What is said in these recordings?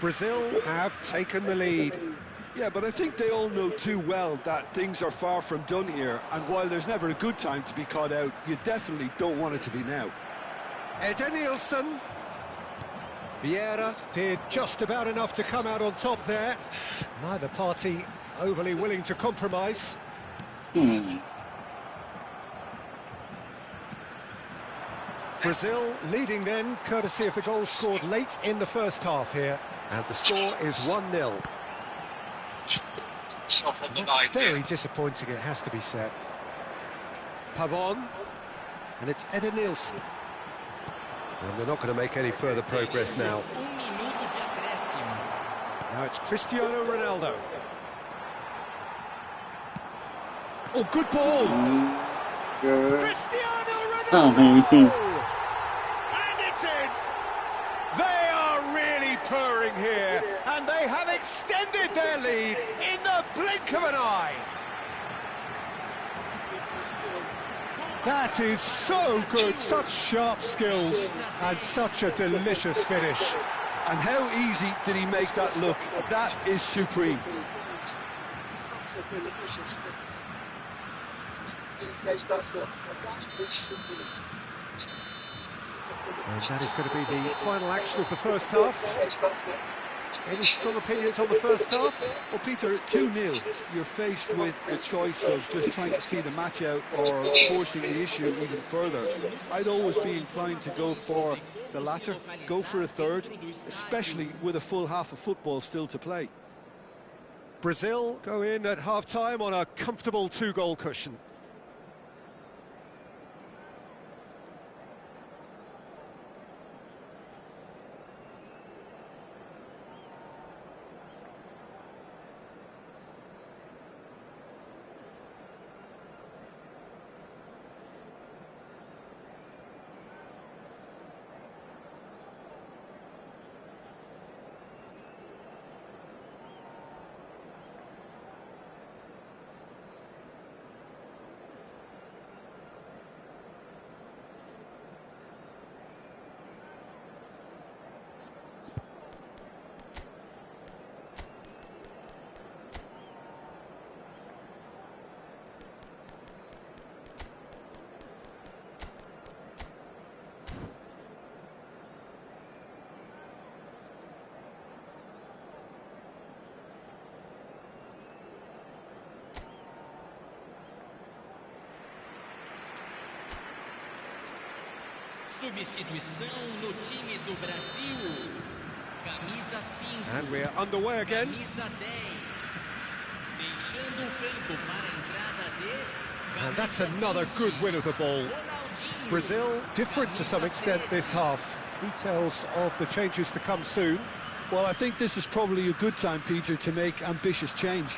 Brazil have taken the lead. Yeah, but I think they all know too well that things are far from done here, and while there's never a good time to be caught out, you definitely don't want it to be now. Nielsen. Vieira did just about enough to come out on top there. Neither party overly willing to compromise. Brazil leading then, courtesy of the goal scored late in the first half here. And the score is 1-0. That's very disappointing, it has to be said. Pavon. And it's Nielsen. And they're not going to make any further progress now. Now it's Cristiano Ronaldo. Oh, good ball! Cristiano Ronaldo! And it's in! They are really purring here, and they have extended their lead in the blink of an eye. That is so good, such sharp skills, and such a delicious finish. And how easy did he make that look? That is supreme. And that is going to be the final action of the first half. Any strong opinions on the first half? Well, Peter, 2-0. You're faced with the choice of just trying to see the match out or forcing the issue even further. I'd always be inclined to go for the latter, go for a third, especially with a full half of football still to play. Brazil go in at half-time on a comfortable 2-goal cushion. Substituição no time do Brasil. Camisa 5. And we're underway again. Camisa 10. Deixando o campo para a entrada de. And that's another good win of the ball. Brazil different to some extent this half. Details of the changes to come soon. Well, I think this is probably a good time, Peter, to make ambitious change.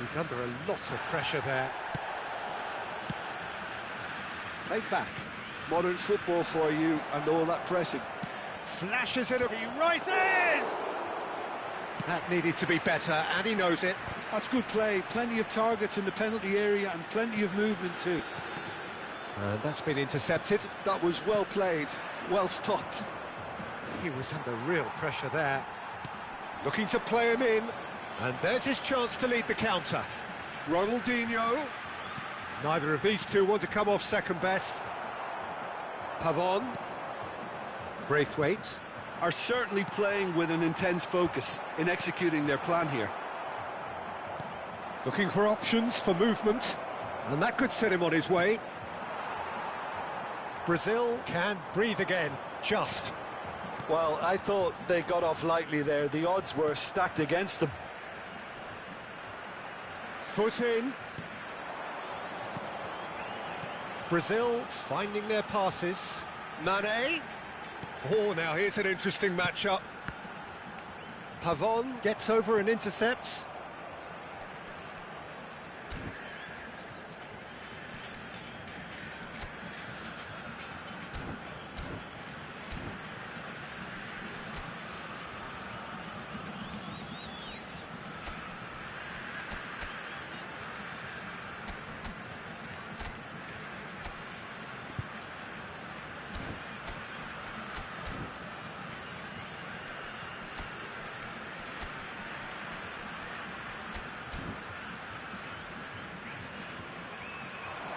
He's under a lot of pressure there. Played back. Modern football for you and all that pressing. Flashes it up, he rises! That needed to be better, and he knows it. That's good play, plenty of targets in the penalty area and plenty of movement too. And that's been intercepted. That was well played, well stopped. He was under real pressure there. Looking to play him in, and there's his chance to lead the counter. Ronaldinho. Neither of these two want to come off second best. Pavon. Braithwaite. Are certainly playing with an intense focus in executing their plan here. Looking for options for movement, and that could set him on his way. Brazil can breathe again, just. Well, I thought they got off lightly there. The odds were stacked against them. Foot in. Brazil finding their passes. Mane. Oh, now here's an interesting matchup. Pavon gets over and intercepts.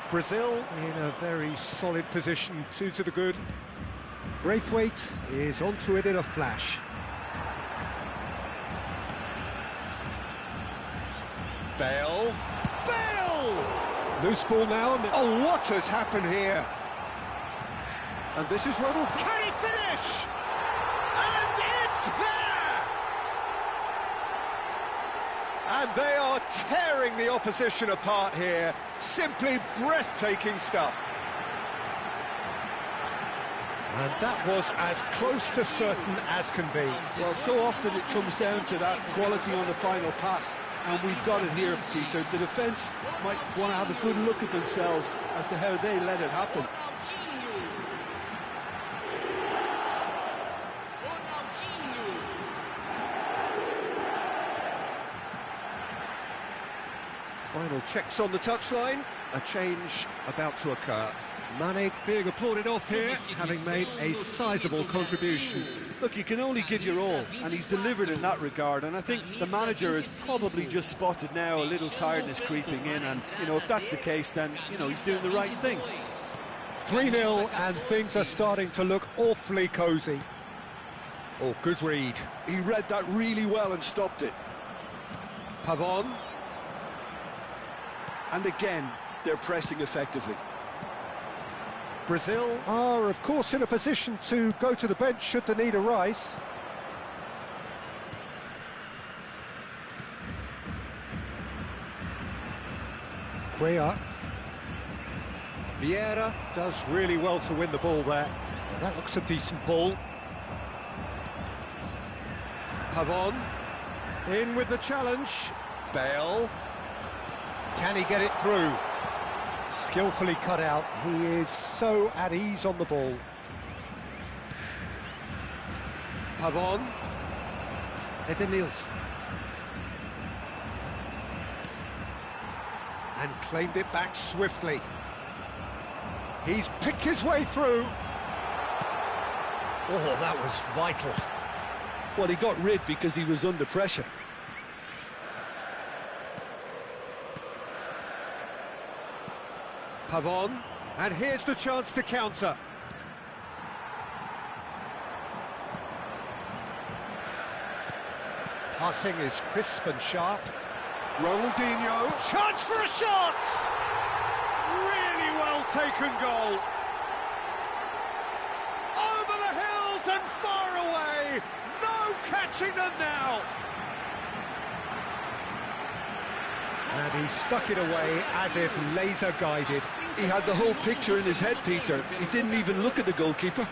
Brazil in a very solid position, 2 to the good. Braithwaite is onto it in a flash. Bale! Loose ball now. Oh, what has happened here? And this is Ronald. Can he finish? And it's there! And they are tearing the opposition apart here. Simply breathtaking stuff. And that was as close to certain as can be. Well, so often it comes down to that quality on the final pass, and we've got it here, Peter. The defence might want to have a good look at themselves as to how they let it happen. Final checks on the touchline. A change about to occur. Mane being applauded off here, having made a sizable contribution. Look, you can only give your all, and he's delivered in that regard, and I think the manager has probably just spotted now a little tiredness creeping in, and, you know, if that's the case, then, you know, he's doing the right thing. 3-0, and things are starting to look awfully cosy. Oh, good read. He read that really well and stopped it. Pavon. And again, they're pressing effectively. Brazil are, of course, in a position to go to the bench should the need arise. Cuellar. Vieira does really well to win the ball there. Now that looks a decent ball. Pavon. In with the challenge. Bale. Can he get it through? Skillfully cut out. He is so at ease on the ball. Pavon. Edenilson. And claimed it back swiftly. He's picked his way through. Oh, that was vital. Well, he got rid because he was under pressure. Pavon, and here's the chance to counter. Passing is crisp and sharp. Ronaldinho, chance for a shot! Really well taken goal. Over the hills and far away. No catching them now. And he stuck it away as if laser guided. He had the whole picture in his head, Peter. He didn't even look at the goalkeeper.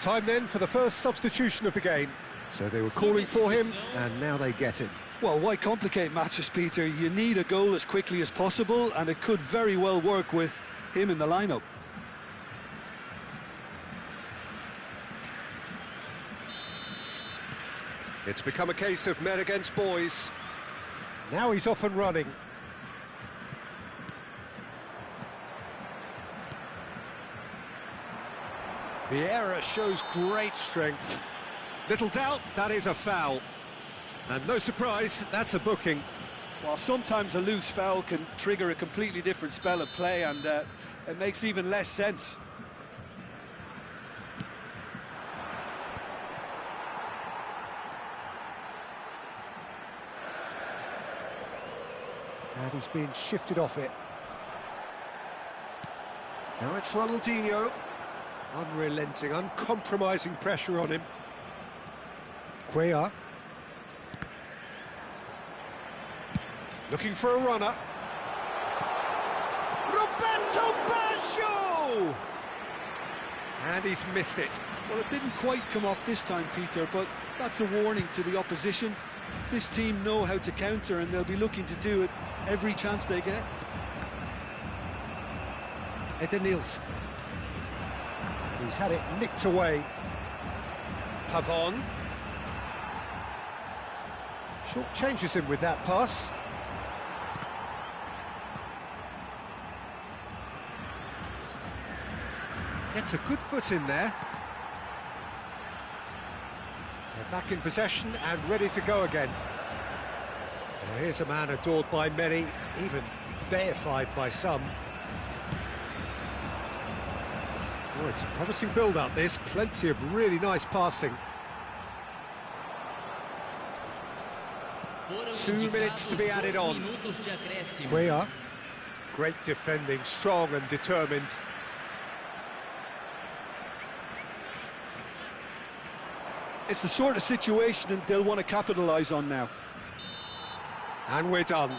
Time then for the first substitution of the game. So they were calling for him, and now they get him. Well, why complicate matters, Peter? You need a goal as quickly as possible, and it could very well work with him in the lineup. It's become a case of men against boys. Now he's off and running. Vieira shows great strength. Little doubt, that is a foul. And no surprise, that's a booking. Well, sometimes a loose foul can trigger a completely different spell of play, and it makes even less sense. And he's being shifted off it. Now it's Ronaldinho. Unrelenting, uncompromising pressure on him. Cuellar. Looking for a runner. Roberto Baggio! And he's missed it. Well, it didn't quite come off this time, Peter, but that's a warning to the opposition. This team know how to counter, and they'll be looking to do it every chance they get. Edenilson. He's had it nicked away. Pavon. Short changes him with that pass. Gets a good foot in there. They're back in possession and ready to go again. Well, here's a man adored by many, even deified by some. Oh, it's a promising build-up, this. Plenty of really nice passing. 2 minutes to be added on. Cuellar. Great defending, strong and determined. It's the sort of situation that they'll want to capitalise on now. And we're done.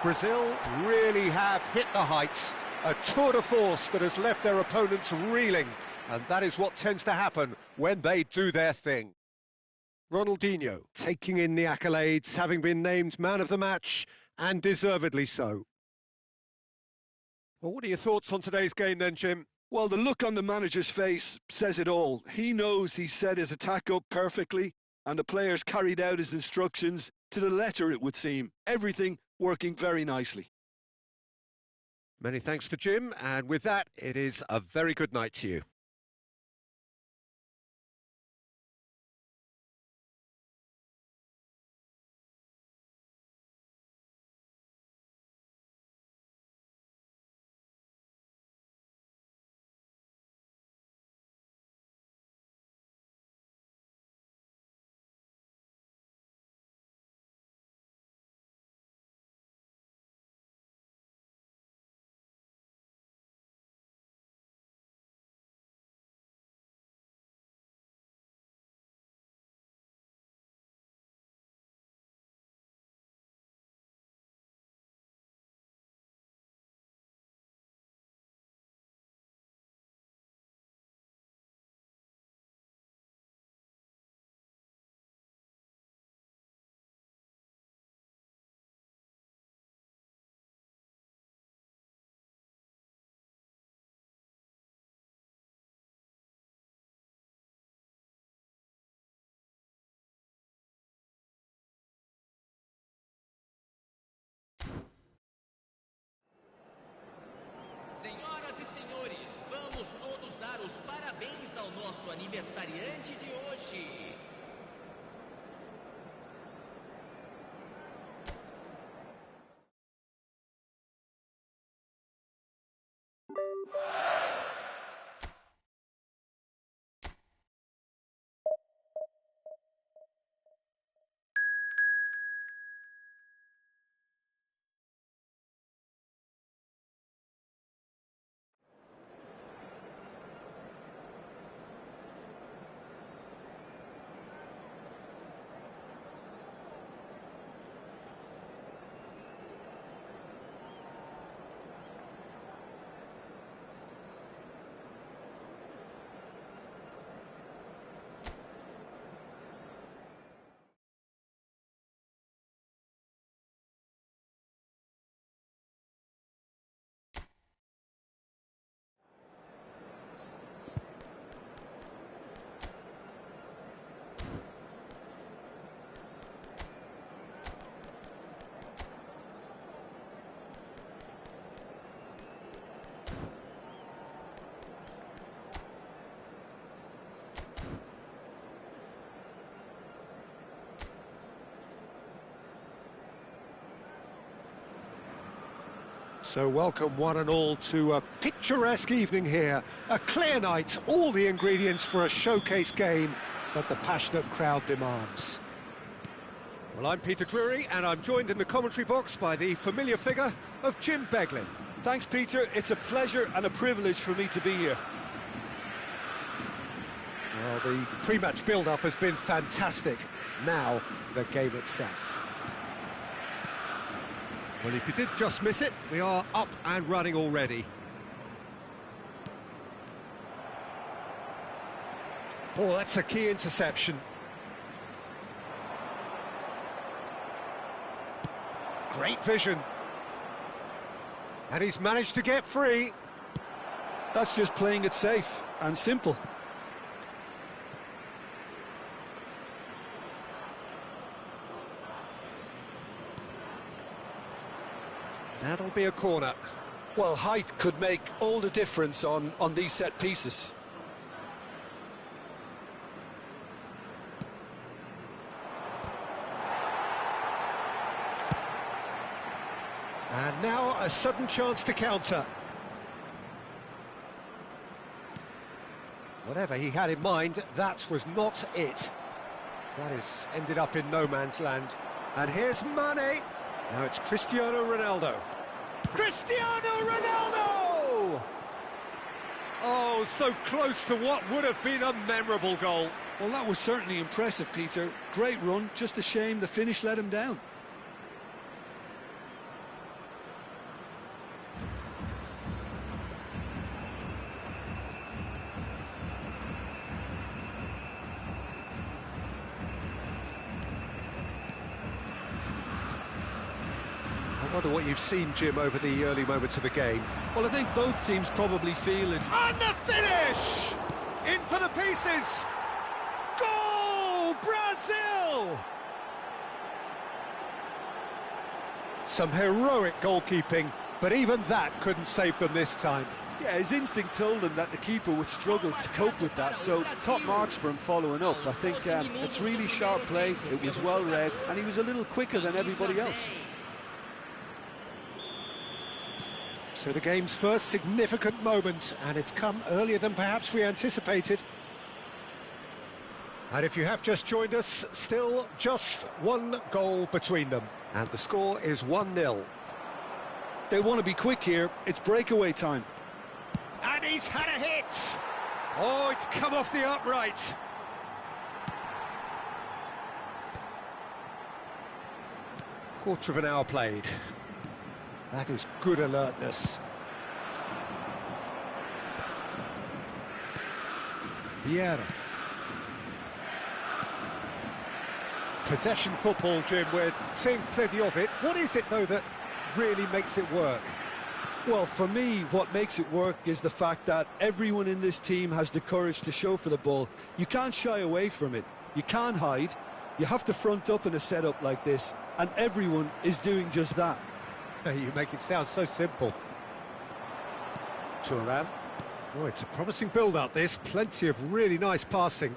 Brazil really have hit the heights. A tour de force that has left their opponents reeling. And that is what tends to happen when they do their thing. Ronaldinho taking in the accolades, having been named man of the match, and deservedly so. Well, what are your thoughts on today's game then, Jim? Well, the look on the manager's face says it all. He knows he set his attack up perfectly, and the players carried out his instructions to the letter, it would seem. Everything working very nicely. Many thanks to Jim, and with that, it is a very good night to you. Senhoras e senhores, vamos todos dar os parabéns ao nosso aniversariante de hoje. So welcome one and all to a picturesque evening here. A clear night, all the ingredients for a showcase game that the passionate crowd demands. Well, I'm Peter Drury, and I'm joined in the commentary box by the familiar figure of Jim Beglin. Thanks, Peter. It's a pleasure and a privilege for me to be here. Well, the pre-match build-up has been fantastic. Now, the game itself. Well, if you did just miss it, we are up and running already. Oh, that's a key interception. Great vision. And he's managed to get free. That's just playing it safe and simple. That'll be a corner. Well, height could make all the difference on these set pieces. And now a sudden chance to counter. Whatever he had in mind, that was not it. That is ended up in no man's land. And here's Mane. Now it's Cristiano Ronaldo. Cristiano Ronaldo! Oh, so close to what would have been a memorable goal. Well, that was certainly impressive, Peter. Great run, just a shame the finish let him down. I wonder what you've seen, Jim, over the early moments of the game. Well, I think both teams probably feel it's... And the finish! In for the pieces! Goal! Brazil! Some heroic goalkeeping, but even that couldn't save them this time. Yeah, his instinct told him that the keeper would struggle to cope with that, so top marks for him following up. I think it's really sharp play, it was well read, and he was a little quicker than everybody else. So the game's first significant moment, and it's come earlier than perhaps we anticipated. And if you have just joined us, still just one goal between them. And the score is 1-0. They want to be quick here, it's breakaway time. And he's had a hit! Oh, it's come off the upright. Quarter of an hour played. That is good alertness. Vieira. Possession football, Jim, we're seeing plenty of it. What is it, though, that really makes it work? Well, for me, what makes it work is the fact that everyone in this team has the courage to show for the ball. You can't shy away from it. You can't hide. You have to front up in a setup like this, and everyone is doing just that. You make it sound so simple. Turan. Oh, it's a promising build-up, this. Plenty of really nice passing.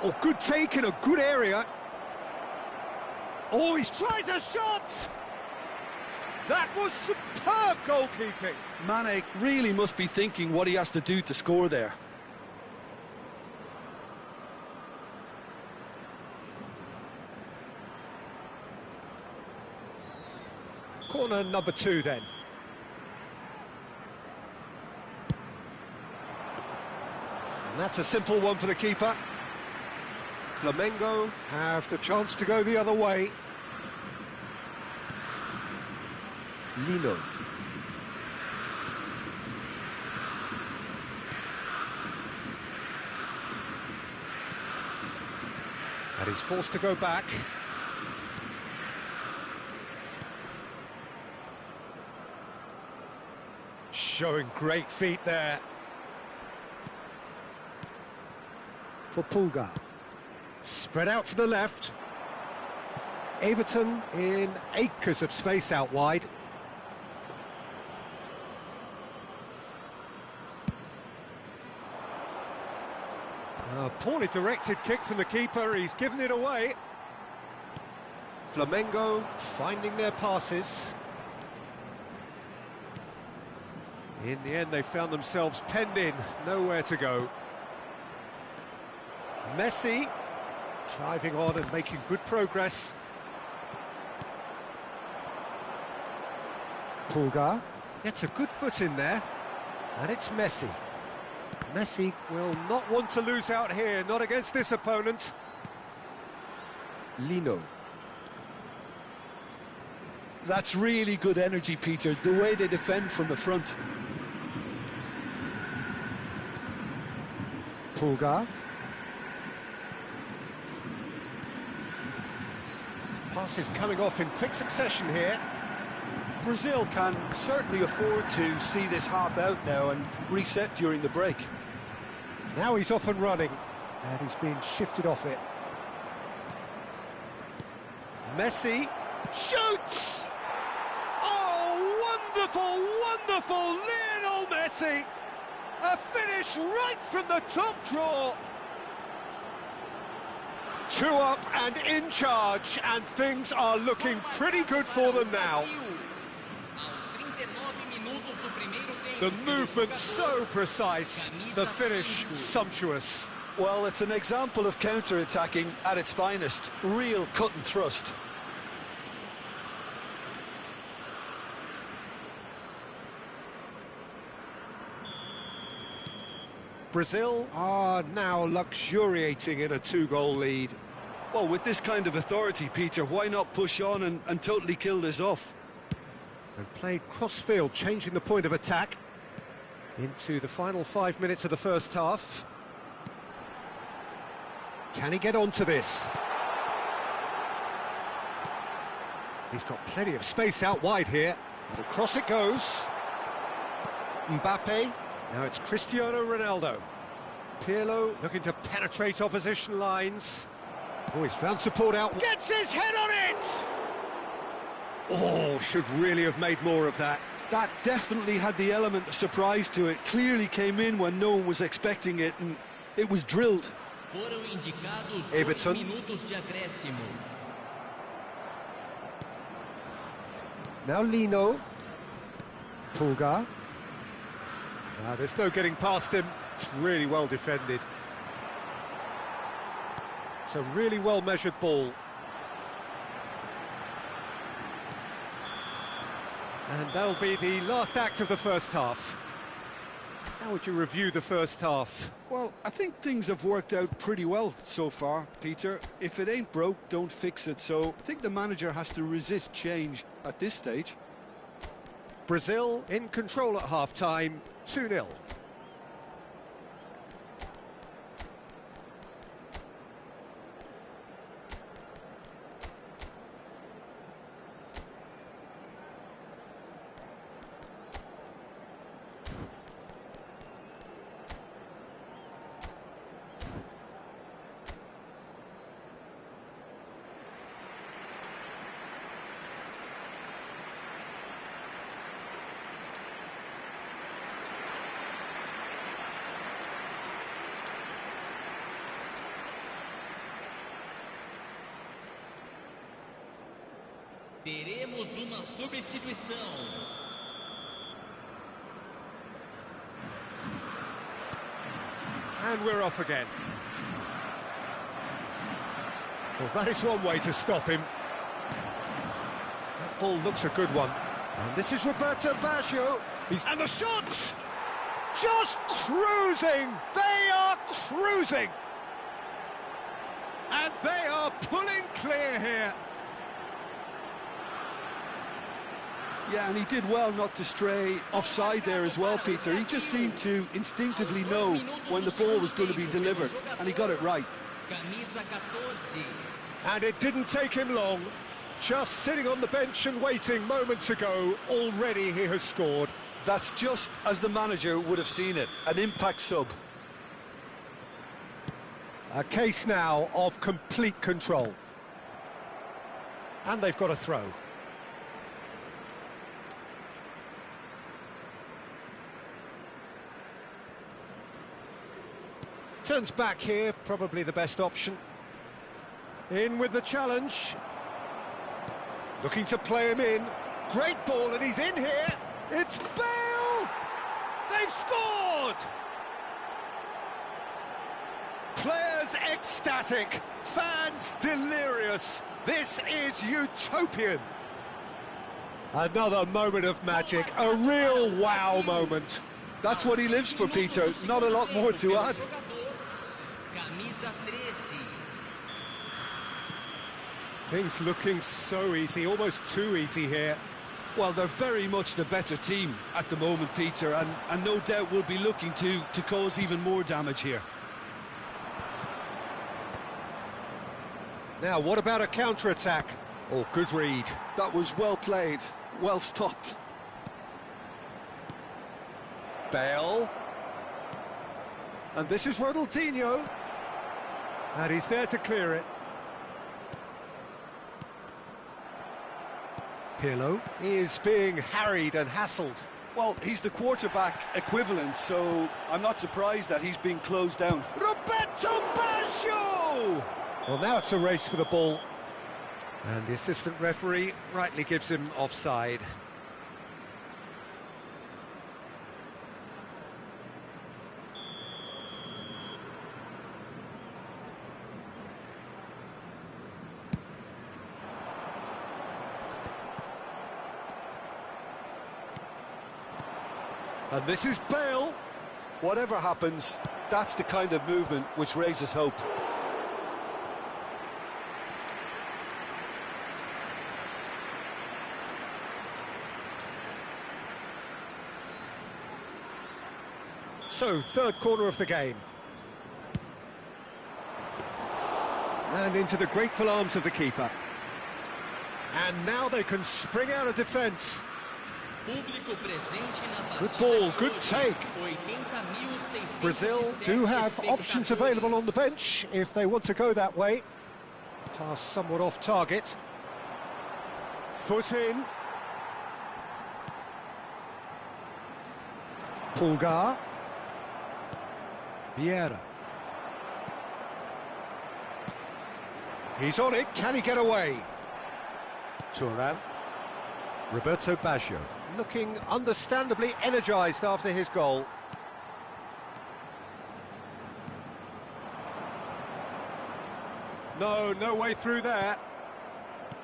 Oh, good take in a good area. Oh, he tries a shot! That was superb goalkeeping. Mane really must be thinking what he has to do to score there. Corner number 2 then. And that's a simple one for the keeper. Flamengo have the chance to go the other way. Lino. And he's forced to go back. Showing great feet there. For Pulgar. Spread out to the left. Everton in acres of space out wide. Poorly directed kick from the keeper, he's given it away. Flamengo finding their passes. In the end, they found themselves penned in, nowhere to go. Messi driving on and making good progress. Pulgar gets a good foot in there, and it's Messi. Messi will not want to lose out here, not against this opponent. Lino. That's really good energy, Peter, the way they defend from the front. Pulgar. Passes coming off in quick succession here. Brazil can certainly afford to see this half out now and reset during the break. Now he's off and running, and he's being shifted off it. Messi shoots! Oh, Wonderful Lionel Messi! A finish right from the top draw. 2 up and in charge, and things are looking pretty good for them now. The movement so precise, the finish sumptuous. Well, it's an example of counter-attacking at its finest. Real cut and thrust. Brazil are now luxuriating in a 2-goal lead. Well, with this kind of authority, Peter, why not push on and totally kill this off? And played cross-field, changing the point of attack into the final 5 minutes of the first half. Can he get onto this? He's got plenty of space out wide here. And across it goes. Mbappe. Now it's Cristiano Ronaldo. Pirlo looking to penetrate opposition lines. Oh, he's found support out. Gets his head on it! Oh, should really have made more of that. That definitely had the element of surprise to it. Clearly came in when no one was expecting it, and it was drilled. Everton. Now Lino. Pulgar. There's no getting past him. It's really well defended. It's a really well-measured ball. And that'll be the last act of the first half. How would you review the first half? Well, I think things have worked out pretty well so far, Peter. If it ain't broke, don't fix it. So I think the manager has to resist change at this stage. Brazil in control at half-time, 2-0. Teremos uma substituição. And we're off again. Well, that is one way to stop him. That ball looks a good one. And this is Roberto Baggio. And the shot! Just cruising! They are cruising! And they are pulling clear here. Yeah, and he did well not to stray offside there as well, Peter. He just seemed to instinctively know when the ball was going to be delivered, and he got it right. And it didn't take him long. Just sitting on the bench and waiting moments ago, already he has scored. That's just as the manager would have seen it, an impact sub. A case now of complete control. And they've got a throw. Turns back here, probably the best option. In with the challenge. Looking to play him in. Great ball, and he's in here. It's Bale! They've scored! Players ecstatic, fans delirious. This is utopian. Another moment of magic, a real wow moment. That's what he lives for, Peter. Not a lot more to add. Things looking so easy, almost too easy here. Well, they're very much the better team at the moment, Peter, and no doubt will be looking to cause even more damage here. Now, what about a counter-attack? Oh, good read. That was well played, well stopped. Bale. And this is Ronaldinho. And he's there to clear it. Pirlo is being harried and hassled. Well, he's the quarterback equivalent, so I'm not surprised that he's been closed down. Roberto Baggio! Well, now it's a race for the ball. And the assistant referee rightly gives him offside. And this is Bale. Whatever happens, that's the kind of movement which raises hope. So, third corner of the game. And into the grateful arms of the keeper. And now they can spring out of defence. Good ball, good take. Brazil do have options available on the bench if they want to go that way. Pass somewhat off target. Foot in. Pulgar. Vieira. He's on it, can he get away? Turan. Roberto Baggio, looking understandably energised after his goal. No way through there.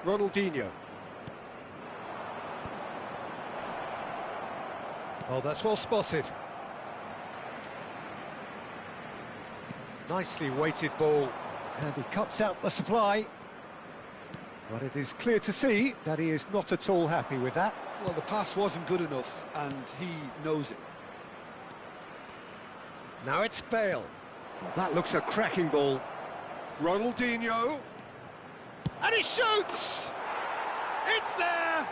Ronaldinho. Oh, that's well spotted. Nicely weighted ball, and he cuts out the supply. But it is clear to see that he is not at all happy with that. Well, the pass wasn't good enough, and he knows it. Now it's Bale. Well, that looks a cracking ball. Ronaldinho. And he shoots! It's there!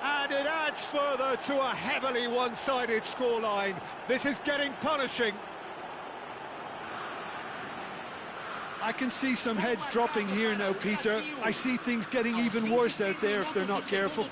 And it adds further to a heavily one-sided scoreline. This is getting punishing. I can see some heads dropping here now, Peter. I see things getting even worse out there if they're not careful.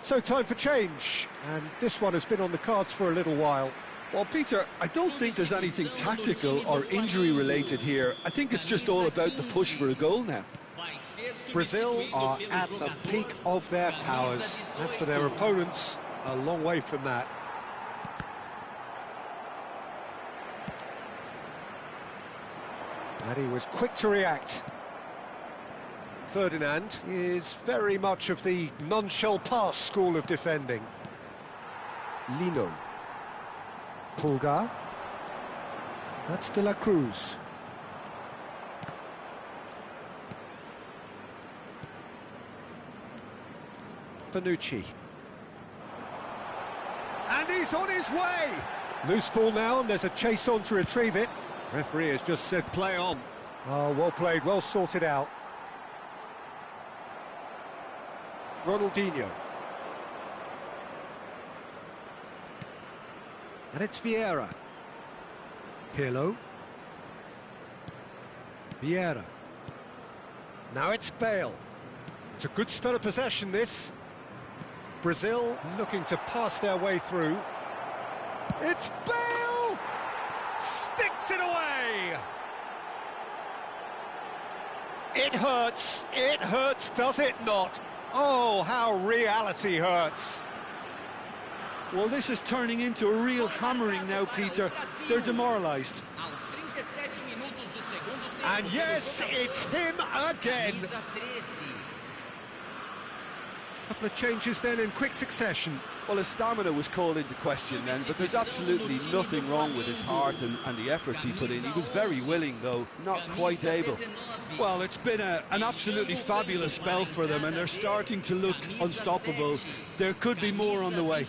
So time for change, and this one has been on the cards for a little while. Well, Peter, I don't think there's anything tactical or injury related here. I think it's just all about the push for a goal now. Brazil are at the peak of their powers. As for their opponents, a long way from that. And he was quick to react. Ferdinand is very much of the none-shall-pass school of defending. Lino. Pulgar. That's De La Cruz. Bonucci. And he's on his way! Loose ball now, and there's a chase on to retrieve it. Referee has just said play on. Oh, well played, well sorted out. Ronaldinho. And it's Vieira. Pirlo. Vieira. Now it's Bale. It's a good spell of possession, this. Brazil looking to pass their way through. It's Bale! Sticks it away! It hurts, does it not? Oh, how reality hurts. Well, this is turning into a real hammering now, Peter. They're demoralised. And yes, it's him again. A couple of changes then in quick succession. Well, his stamina was called into question then, but there's absolutely nothing wrong with his heart and the efforts he put in. He was very willing, though, not quite able. Well, it's been an absolutely fabulous spell for them, and they're starting to look unstoppable. There could be more on the way.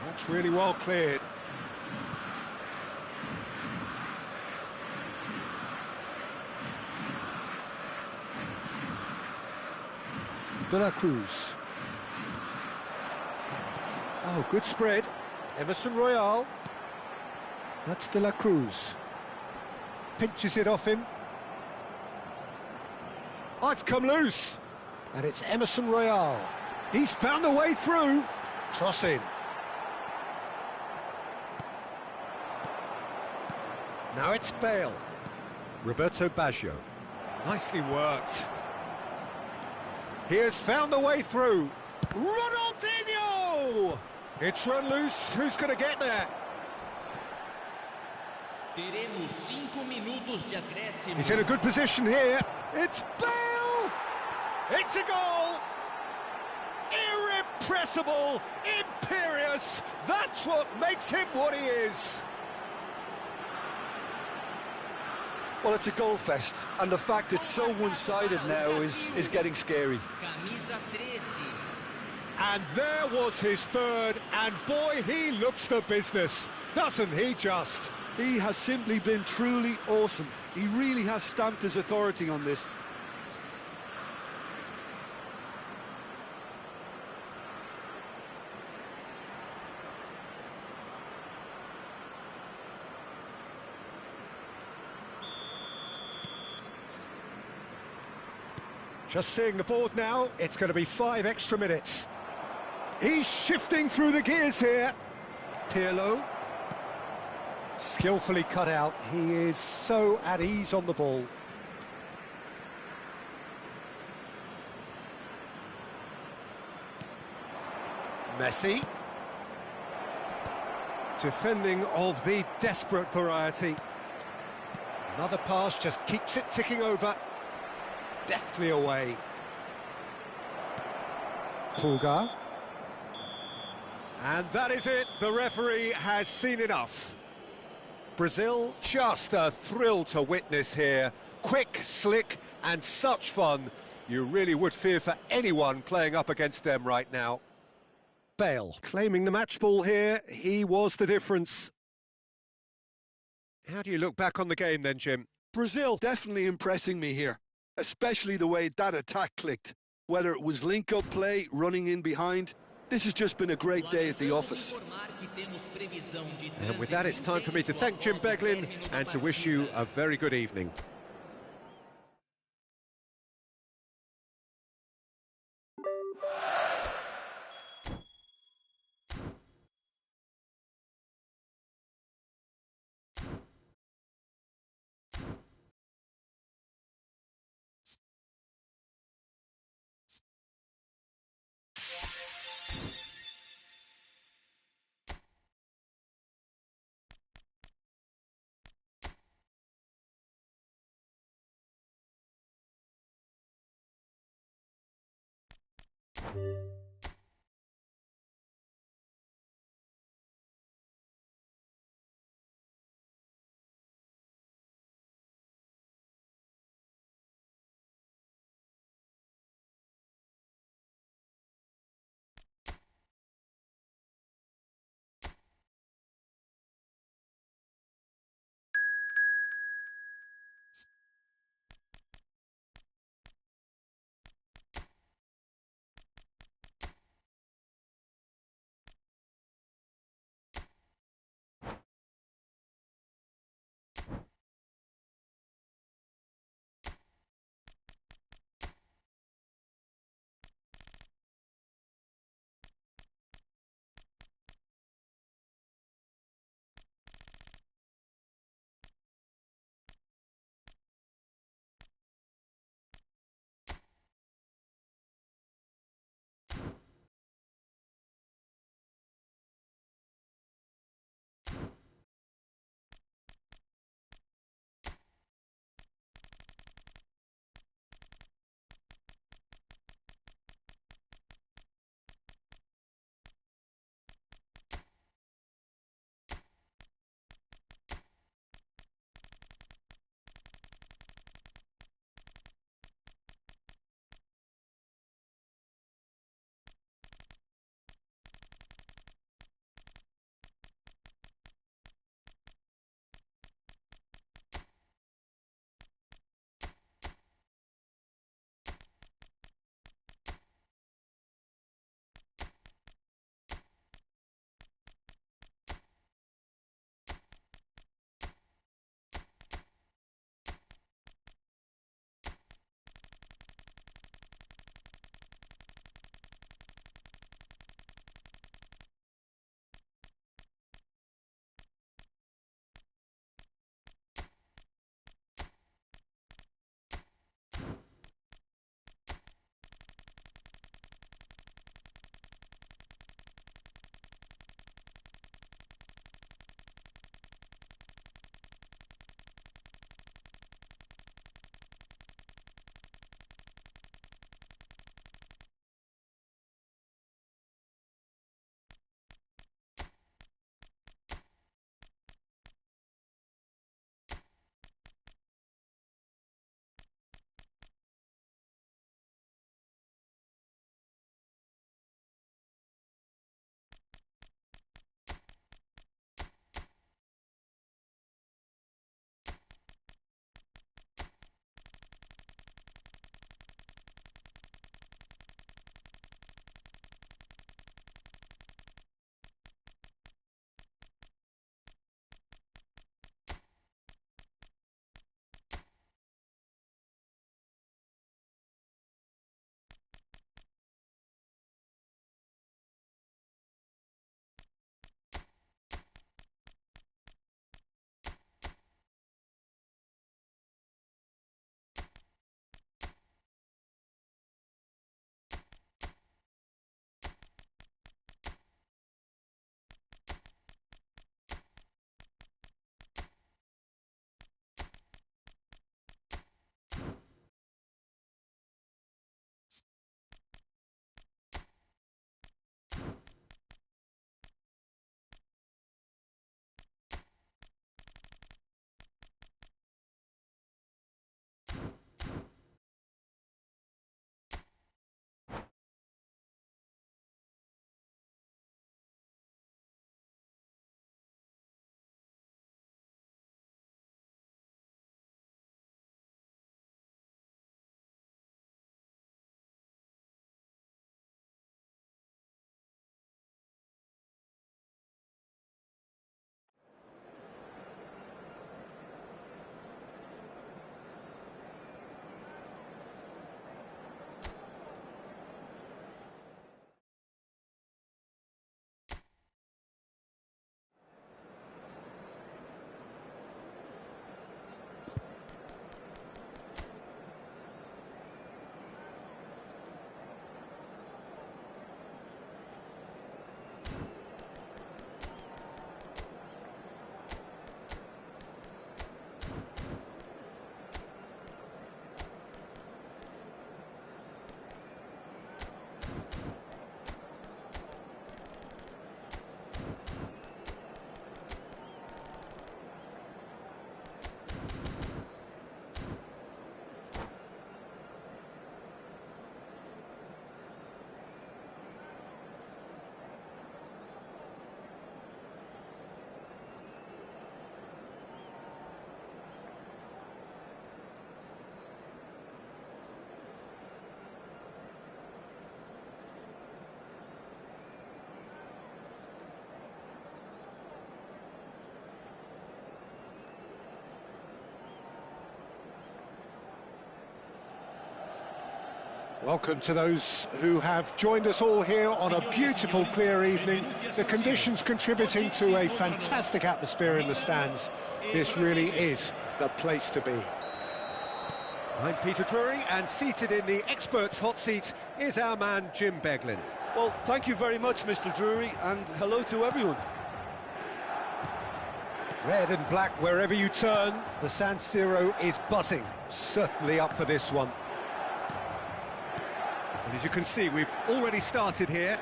That's really well cleared. De La Cruz. Oh, good spread. Emerson Royale. That's De La Cruz. Pinches it off him. Oh, it's come loose. And it's Emerson Royale. He's found a way through. Cross in. Now it's Bale. Roberto Baggio. Nicely worked. He has found the way through. Ronaldinho! It's run loose. Who's going to get there? Teremos 5 minutos de acréscimo. He's in a good position here. It's Bale! It's a goal! Irrepressible, imperious. That's what makes him what he is. Well, it's a goal fest, and the fact it's so one-sided now is getting scary. Camisa 13. And there was his third, and boy, he looks the business, doesn't he just? He has simply been truly awesome. He really has stamped his authority on this. Just seeing the board now, it's going to be 5 extra minutes. He's shifting through the gears here. Pirlo. Skillfully cut out. He is so at ease on the ball. Messi. Defending of the desperate variety. Another pass just keeps it ticking over. Deftly away. Pulgar. And that is it. The referee has seen enough. Brazil, just a thrill to witness here. Quick, slick, and such fun. You really would fear for anyone playing up against them right now. Bale claiming the match ball here. He was the difference. How do you look back on the game then, Jim? Brazil definitely impressing me here, especially the way that attack clicked. Whether it was link-up play, running in behind, this has just been a great day at the office. And with that, it's time for me to thank Jim Beglin and to wish you a very good evening. Welcome to those who have joined us all here on a beautiful, clear evening. The conditions contributing to a fantastic atmosphere in the stands. This really is the place to be. I'm Peter Drury, and seated in the experts' hot seat is our man Jim Beglin. Well, thank you very much, Mr. Drury, and hello to everyone. Red and black wherever you turn, the San Siro is buzzing. Certainly up for this one. And as you can see, we've already started here.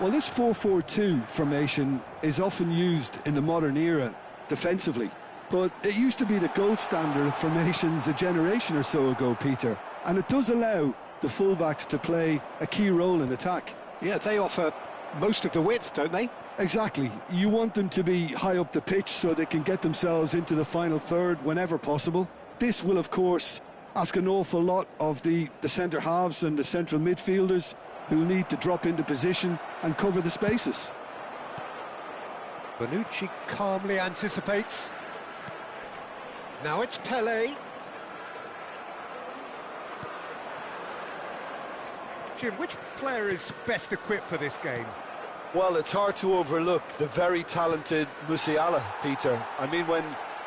Well, this 4-4-2 formation is often used in the modern era defensively, but it used to be the gold standard of formations a generation or so ago, Peter, and it does allow the fullbacks to play a key role in attack. Yeah, they offer most of the width, don't they? Exactly. You want them to be high up the pitch so they can get themselves into the final third whenever possible. This will, of course, ask an awful lot of the centre halves and the central midfielders, who need to drop into position and cover the spaces. Bonucci calmly anticipates. Now it's Pelé. Jim, which player is best equipped for this game? Well, it's hard to overlook the very talented Musiala, Peter. I mean, when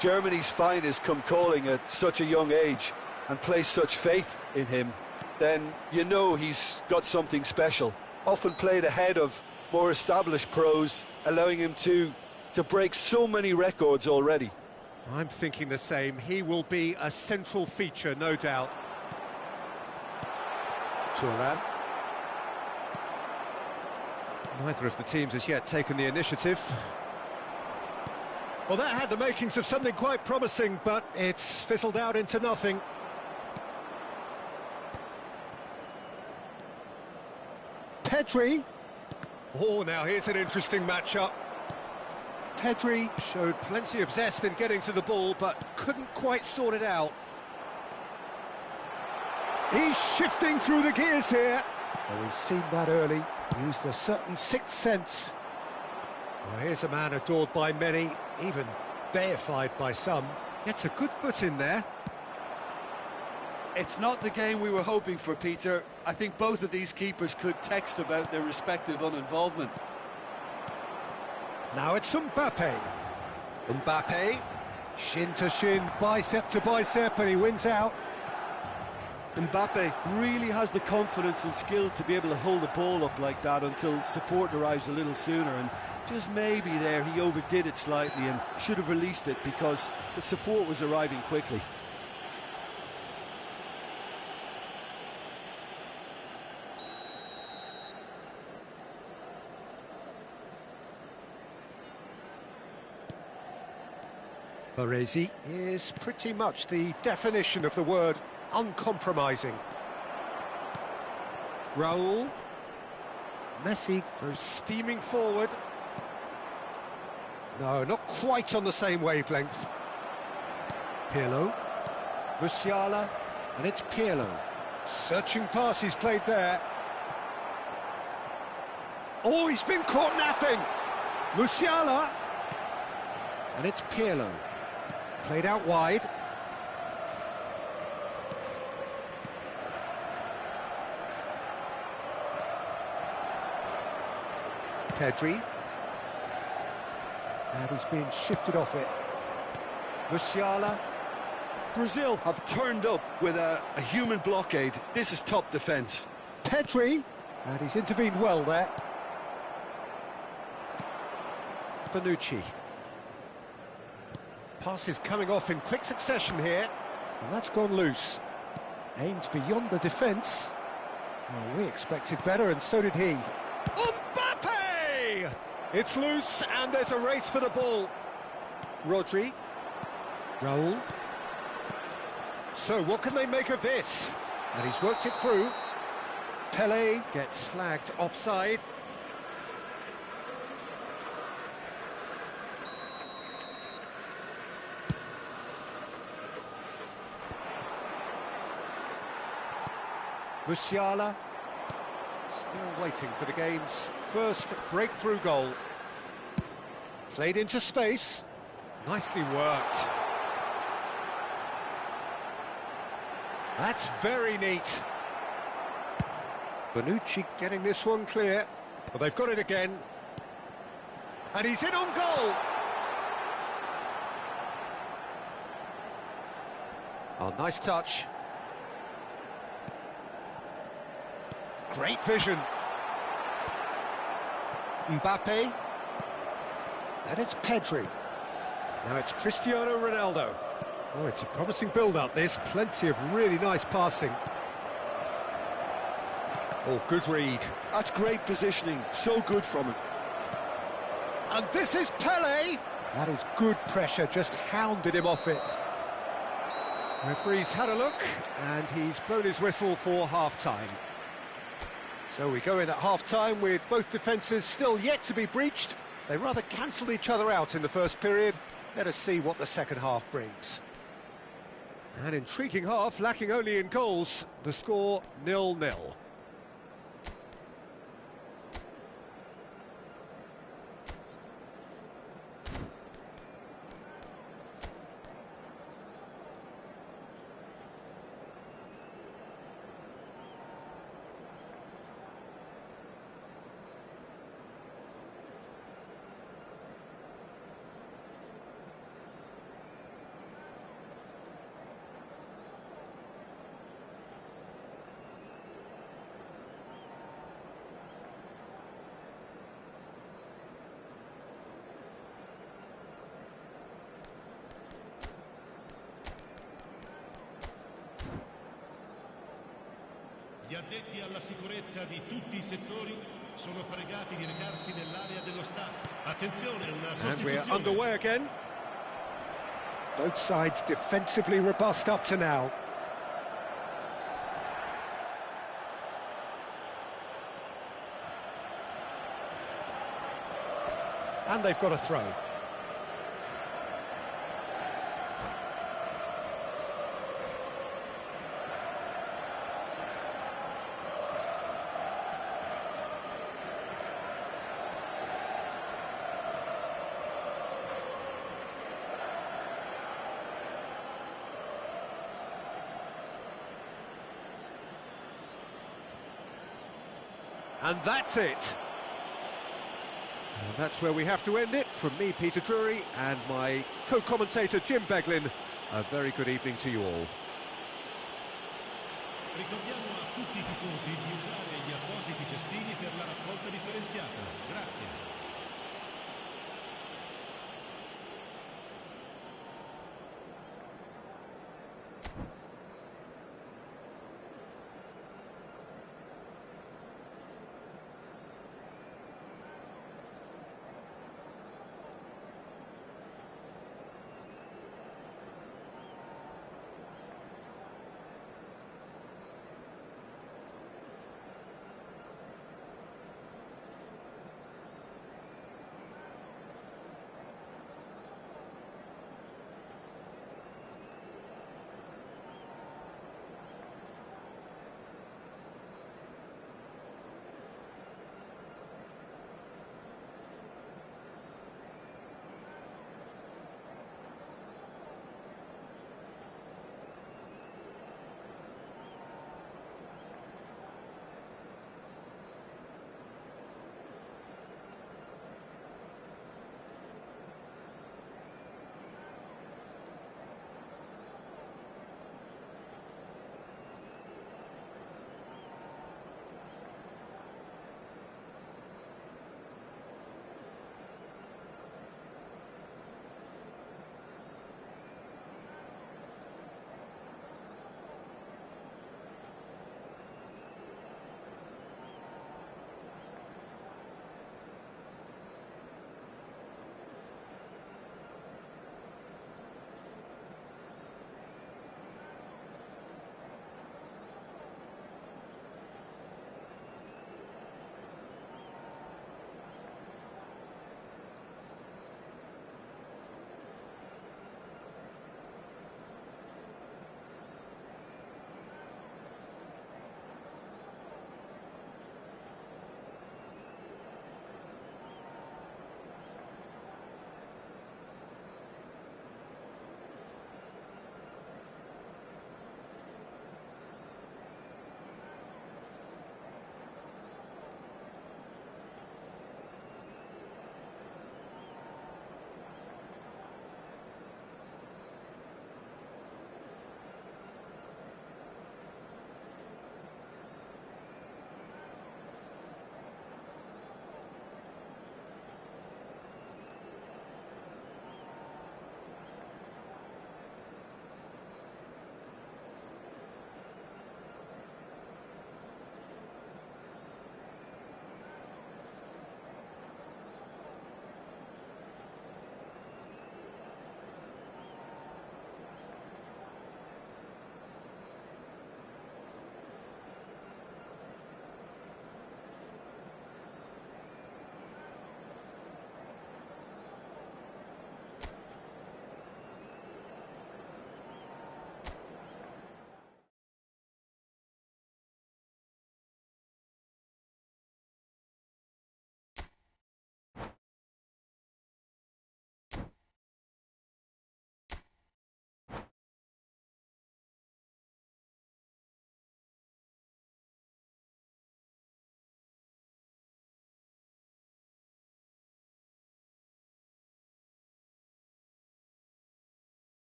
Germany's finest come calling at such a young age and place such faith in him, then you know he's got something special. Often played ahead of more established pros, allowing him to break so many records already. I'm thinking the same. He will be a central feature, no doubt. Thuram. Neither of the teams has yet taken the initiative. Well, that had the makings of something quite promising, but it's fizzled out into nothing. Pedri. Oh, now here's an interesting matchup. Pedri showed plenty of zest in getting to the ball, but couldn't quite sort it out. He's shifting through the gears here. Well, we've seen that early. Used a certain sixth sense. Well, here's a man adored by many, even deified by some. Gets a good foot in there. It's not the game we were hoping for, Peter. I think both of these keepers could text about their respective uninvolvement. Now it's Mbappe. Mbappe, shin to shin, bicep to bicep, and he wins out. Mbappe really has the confidence and skill to be able to hold the ball up like that until support arrives a little sooner, and just maybe there he overdid it slightly and should have released it because the support was arriving quickly. Baresi is pretty much the definition of the word uncompromising. Raul. Messi goes steaming forward. No, not quite on the same wavelength. Pirlo. Musiala. And it's Pirlo. Searching pass he's played there. Oh, he's been caught napping. Musiala. And it's Pirlo. Played out wide. Pedri. And he's being shifted off it. Musiala. Brazil have turned up with a human blockade. This is top defence. Pedri. And he's intervened well there. Bonucci. Passes coming off in quick succession here, and that's gone loose. Aimed beyond the defence. Well, we expected better, and so did he. Mbappe! It's loose, and there's a race for the ball. Rodri. Raul. So, what can they make of this? And he's worked it through. Pelé gets flagged offside. Musiala, still waiting for the game's first breakthrough goal. Played into space. Nicely worked. That's very neat. Bonucci getting this one clear. Well, they've got it again. And he's in on goal! Oh, nice touch. Great vision. Mbappe. And it's Pedri. Now it's Cristiano Ronaldo. Oh, it's a promising build-up, this. Plenty of really nice passing. Oh, good read. That's great positioning. So good from him. And this is Pele. That is good pressure, just hounded him off it. Referee's had a look, and he's blown his whistle for half-time. So we go in at half-time with both defences still yet to be breached. They rather cancelled each other out in the first period. Let us see what the second half brings. An intriguing half, lacking only in goals. The score 0-0. Gli addetti alla sicurezza di tutti i settori sono pregati di recarsi nell'area dello stadio. Attenzione, una sostituzione. And we're underway again. Both sides defensively robust up to now. And they've got a throw. And that's it. And that's where we have to end it. From me, Peter Drury, and my co-commentator, Jim Beglin. A very good evening to you all. Ricordiamo a tutti i tifosi di usare gli appositi cestini per la raccolta differenziata. Grazie.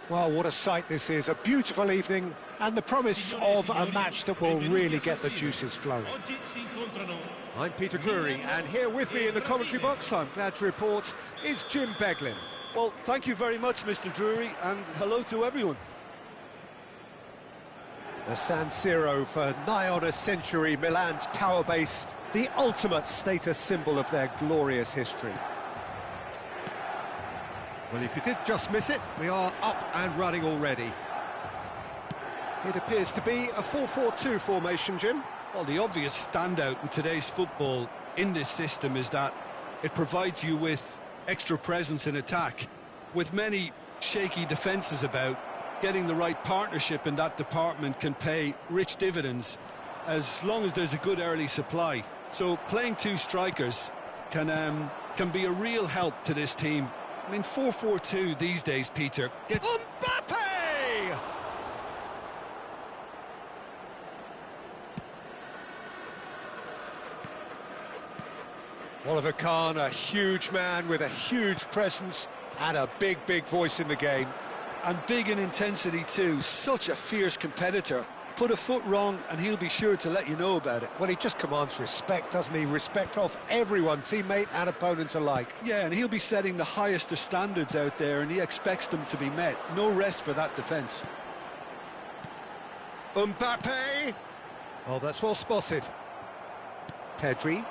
Well, what a sight this is, a beautiful evening, and the promise of a match that will really get the juices flowing. I'm Peter Drury, and here with me in the commentary box, I'm glad to report, is Jim Beglin. Well, thank you very much, Mr. Drury, and hello to everyone. The San Siro for nigh on a century, Milan's power base, the ultimate status symbol of their glorious history. Well, if you did just miss it, we are up and running already. It appears to be a 4-4-2 formation, Jim. Well, the obvious standout in today's football in this system is that it provides you with extra presence in attack. With many shaky defences about, getting the right partnership in that department can pay rich dividends as long as there's a good early supply. So playing two strikers can be a real help to this team. I mean, 4-4-2 these days, Peter, gets... Mbappe! Oliver Kahn, a huge man with a huge presence and a big, big voice in the game. And big in intensity too, such a fierce competitor. Put a foot wrong and he'll be sure to let you know about it. Well, he just commands respect, doesn't he? Respect of everyone, teammate and opponent alike. Yeah, and he'll be setting the highest of standards out there, and he expects them to be met. No rest for that defence. Mbappe! Oh, that's well spotted. Pedri.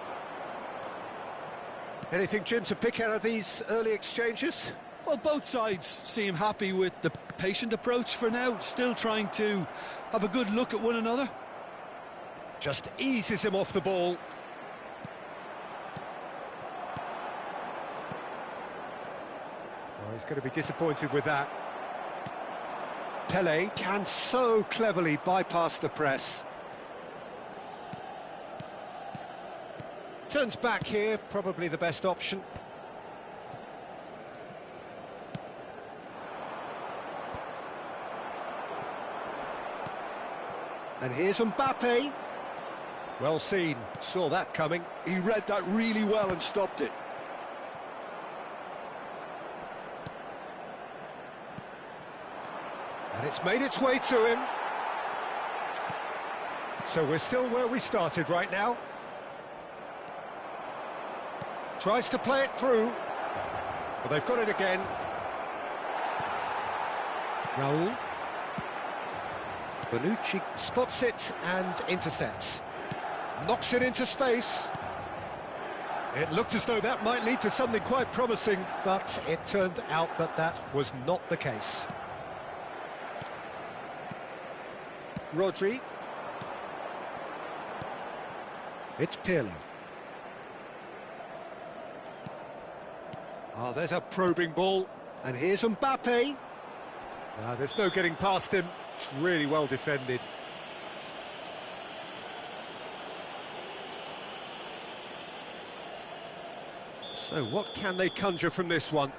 Anything, Jim, to pick out of these early exchanges? Well, both sides seem happy with the patient approach for now, still trying to have a good look at one another. Just eases him off the ball. Oh, he's going to be disappointed with that. Pele can so cleverly bypass the press. Turns back here, probably the best option. And here's Mbappe. Well seen, saw that coming. He read that really well and stopped it. And it's made its way to him. So we're still where we started right now. Tries to play it through. Well, they've got it again. Raul. Bonucci spots it and intercepts. Knocks it into space. It looked as though that might lead to something quite promising, but it turned out that that was not the case. Rodri. It's Pirlo. Oh, there's a probing ball. And here's Mbappe. No, there's no getting past him. It's really well defended. So what can they conjure from this one?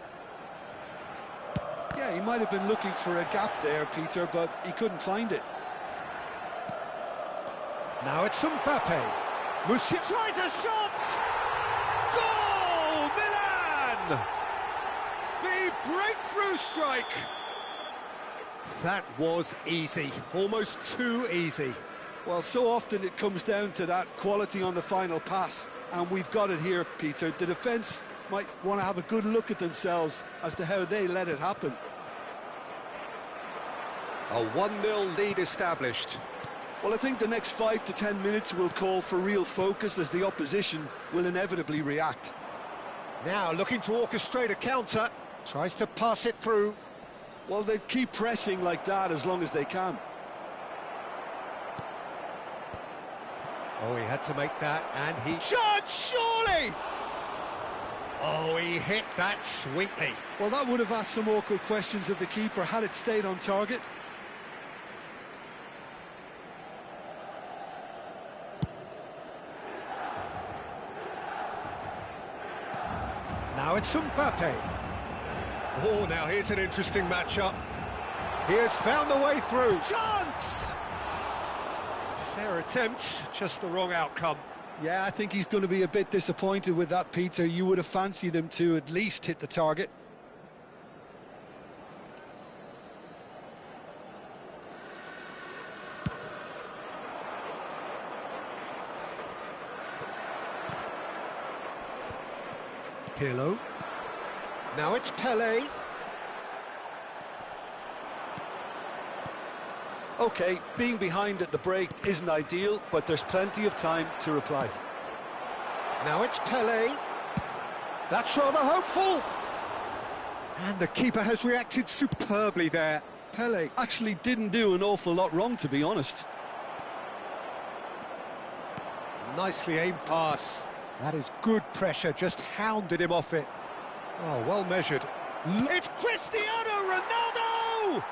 Yeah, he might have been looking for a gap there, Peter, but he couldn't find it. Now it's Mbappe. Musi tries a shot! Goal! Milan! The breakthrough strike! That was easy, almost too easy. Well, so often it comes down to that quality on the final pass, and we've got it here, Peter. The defence might want to have a good look at themselves as to how they let it happen. A 1-0 lead established. Well, I think the next 5 to 10 minutes will call for real focus as the opposition will inevitably react. Now looking to orchestrate a counter, tries to pass it through. Well, they keep pressing like that as long as they can. Oh, he had to make that, and he shot, surely! Oh, he hit that sweetly. Well, that would have asked some awkward questions of the keeper had it stayed on target. Now it's Mbappe. Oh, now here's an interesting matchup. He has found the way through. Chance! Fair attempt, just the wrong outcome. Yeah, I think he's going to be a bit disappointed with that, Peter. You would have fancied him to at least hit the target. Pirlo. Now it's Pele. OK, being behind at the break isn't ideal, but there's plenty of time to reply. Now it's Pele. That's rather hopeful. And the keeper has reacted superbly there. Pele Actually didn't do an awful lot wrong, to be honest. nicely aimed pass. That is good pressure, just hounded him off it. Oh, well measured. It's Cristiano Ronaldo!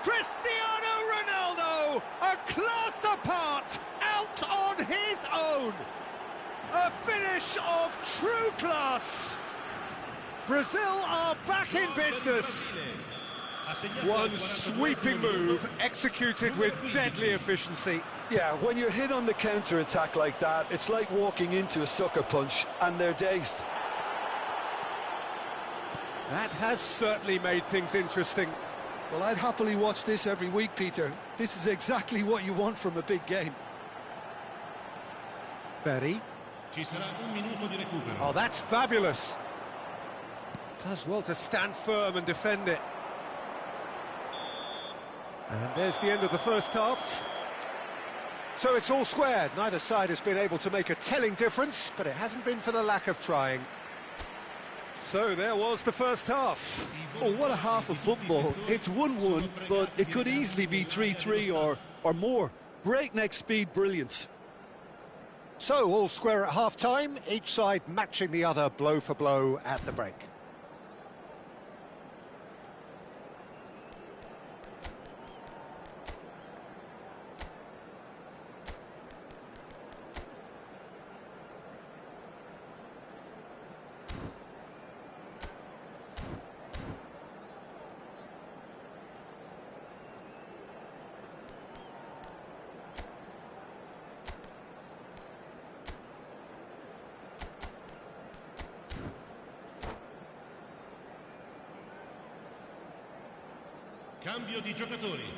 Cristiano Ronaldo! A class apart, out on his own! A finish of true class! Brazil are back in business! One sweeping move, executed with deadly efficiency. Yeah, when you're hit on the counter-attack like that, it's like walking into a sucker punch, and they're dazed. That has certainly made things interesting. Well, I'd happily watch this every week, Peter. This is exactly what you want from a big game. Berry. Ci sarà un minuto di recupero. Oh, that's fabulous. Does well to stand firm and defend it. And there's the end of the first half. So it's all squared. Neither side has been able to make a telling difference, but it hasn't been for the lack of trying. So there was the first half. Oh, what a half of football. It's 1-1, but it could easily be 3-3 or more. Breakneck speed brilliance. So all square at half-time, each side matching the other blow for blow at the break. Cambio di giocatori.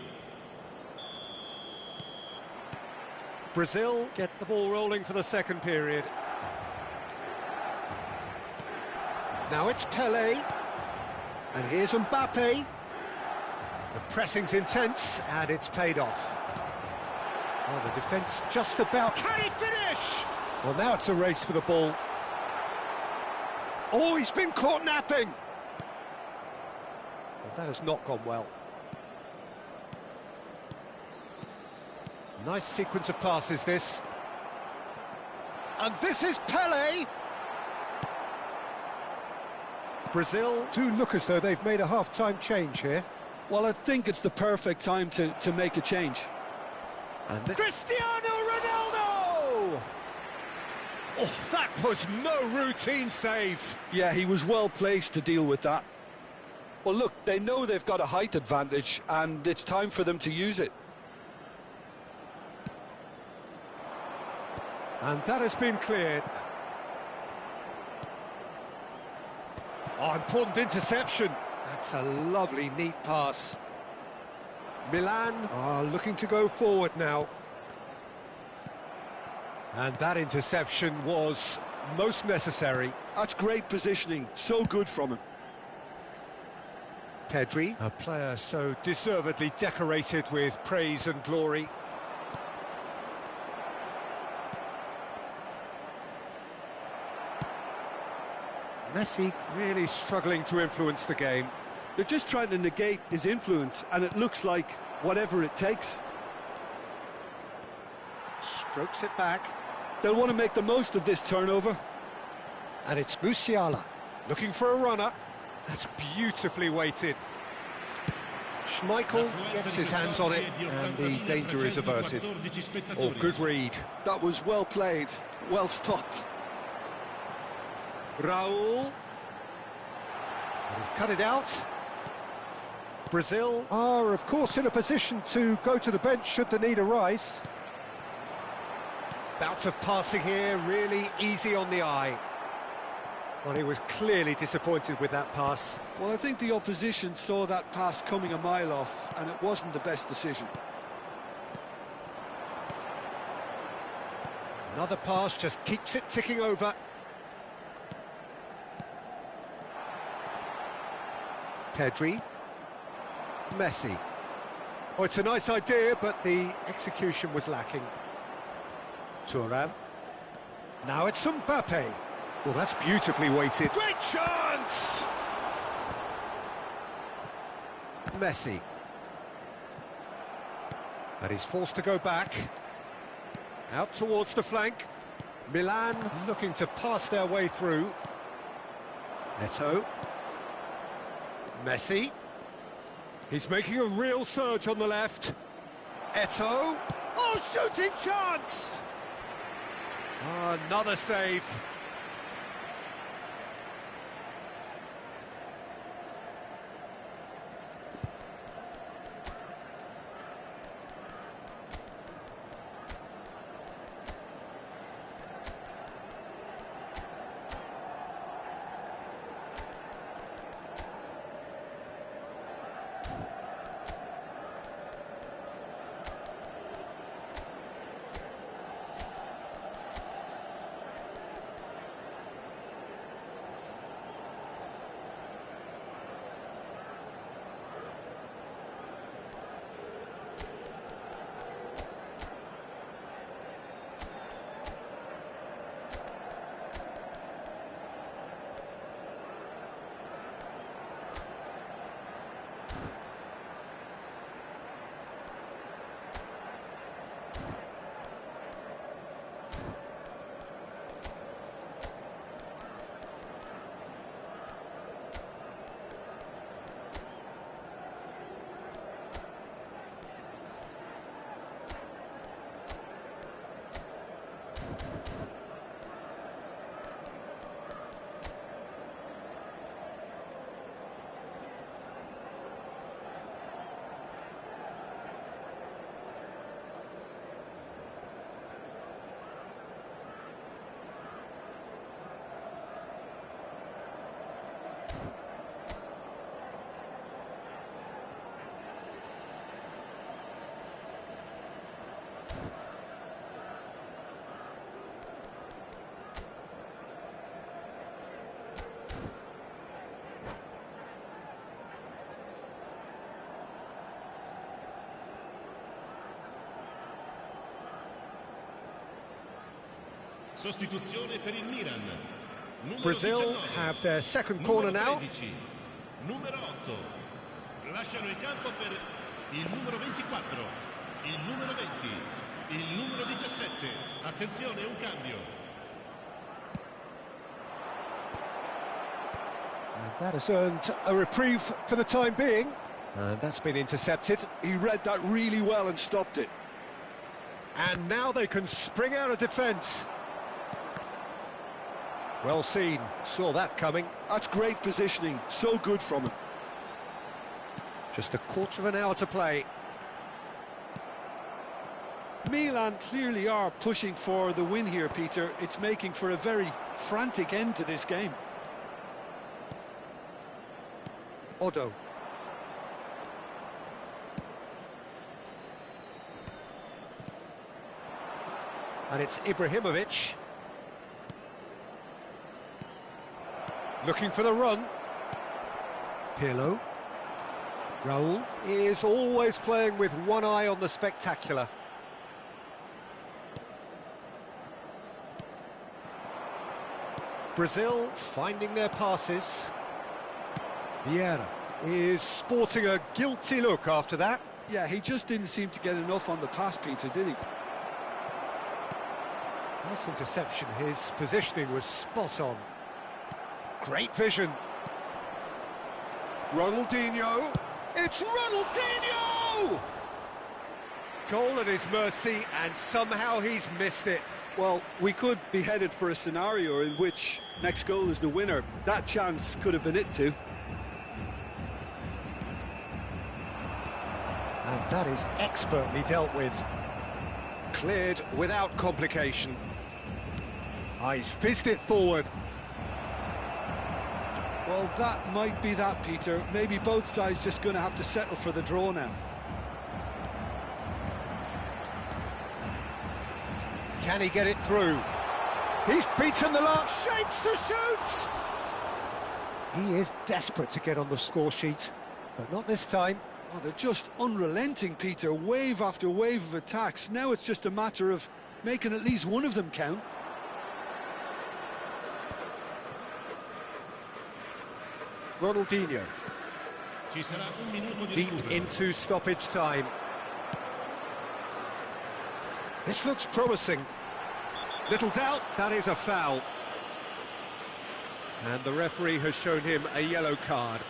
Brazil get the ball rolling for the second period. Now it's Pele. And here's Mbappe. The pressing's intense, and it's paid off. Oh, the defence just about... Can he finish? Well, now it's a race for the ball. Oh, he's been caught napping. Well, that has not gone well. Nice sequence of passes, this. And this is Pele! Brazil do look as though they've made a half-time change here. Well, I think it's the perfect time to make a change. And Cristiano Ronaldo! Oh, that was no routine save. Yeah, he was well placed to deal with that. Well, look, they know they've got a height advantage, and it's time for them to use it. And that has been cleared. Oh, important interception. That's a lovely, neat pass. Milan are looking to go forward now. And that interception was most necessary. That's great positioning, so good from him. Pedri, a player so deservedly decorated with praise and glory. Messi really struggling to influence the game. They're just trying to negate his influence, and it looks like whatever it takes. Strokes it back. They'll want to make the most of this turnover. And it's Musiala, looking for a runner. That's beautifully weighted. Schmeichel gets his hands on it, and the danger is averted. Oh, good read. That was well played, well stopped. Raul. He's cut it out. Brazil are, of course, in a position to go to the bench should the need arise. Bout of passing here, really easy on the eye. Well, he was clearly disappointed with that pass. Well, I think the opposition saw that pass coming a mile off, and it wasn't the best decision. Another pass just keeps it ticking over. Pedri. Messi. Oh, it's a nice idea, but the execution was lacking. Thuram. Now it's Mbappe. Well, that's beautifully weighted. Great chance! Messi. And he's forced to go back. Out towards the flank. Milan looking to pass their way through. Eto'o. Messi. He's making a real surge on the left. Eto'o. Oh, shooting chance! Oh, another save. Sostituzione per il Milan. Brazil 19, have their second corner now. 13, numero 8. Lasciano il campo per il numero 24, il numero 20, il numero 17. Attenzione, un cambio. And that has earned a reprieve for the time being. And that's been intercepted. He read that really well and stopped it. And now they can spring out of defence. Well seen, saw that coming. That's great positioning, so good from him. Just a quarter of an hour to play. Milan clearly are pushing for the win here, Peter. It's making for a very frantic end to this game. Odo. And it's Ibrahimovic. Looking for the run. Pirlo. Raul is always playing with one eye on the spectacular. Brazil finding their passes. Vieira is sporting a guilty look after that. Yeah, he just didn't seem to get enough on the pass, Peter, did he? Nice interception, his positioning was spot on. Great vision. Ronaldinho. It's Ronaldinho! Goal at his mercy, and somehow he's missed it. Well, we could be headed for a scenario in which next goal is the winner. That chance could have been it too. And that is expertly dealt with. Cleared without complication. He's fizzed it forward. Well, that might be that, Peter. Maybe both sides just going to have to settle for the draw now. Can he get it through? He's beaten the last shapes to shoot! He is desperate to get on the score sheet, but not this time. Oh, they're just unrelenting, Peter. Wave after wave of attacks. Now it's just a matter of making at least one of them count. Ronaldinho. Ci sarà un minuto di Deep recupero. into stoppage time. This looks promising. Little doubt, that is a foul. And the referee has shown him a yellow card.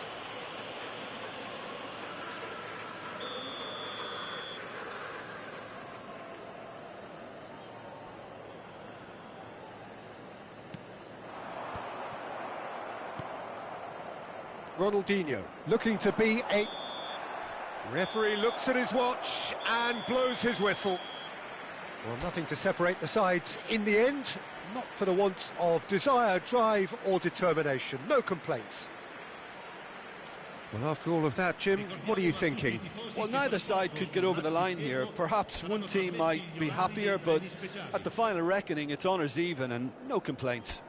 Ronaldinho looking to be a... Referee looks at his watch and blows his whistle. Well, nothing to separate the sides in the end, not for the want of desire, drive or determination. No complaints. Well, after all of that, Jim, what are you thinking? Well, neither side could get over the line here. Perhaps one team might be happier, but at the final reckoning, it's honours even and no complaints.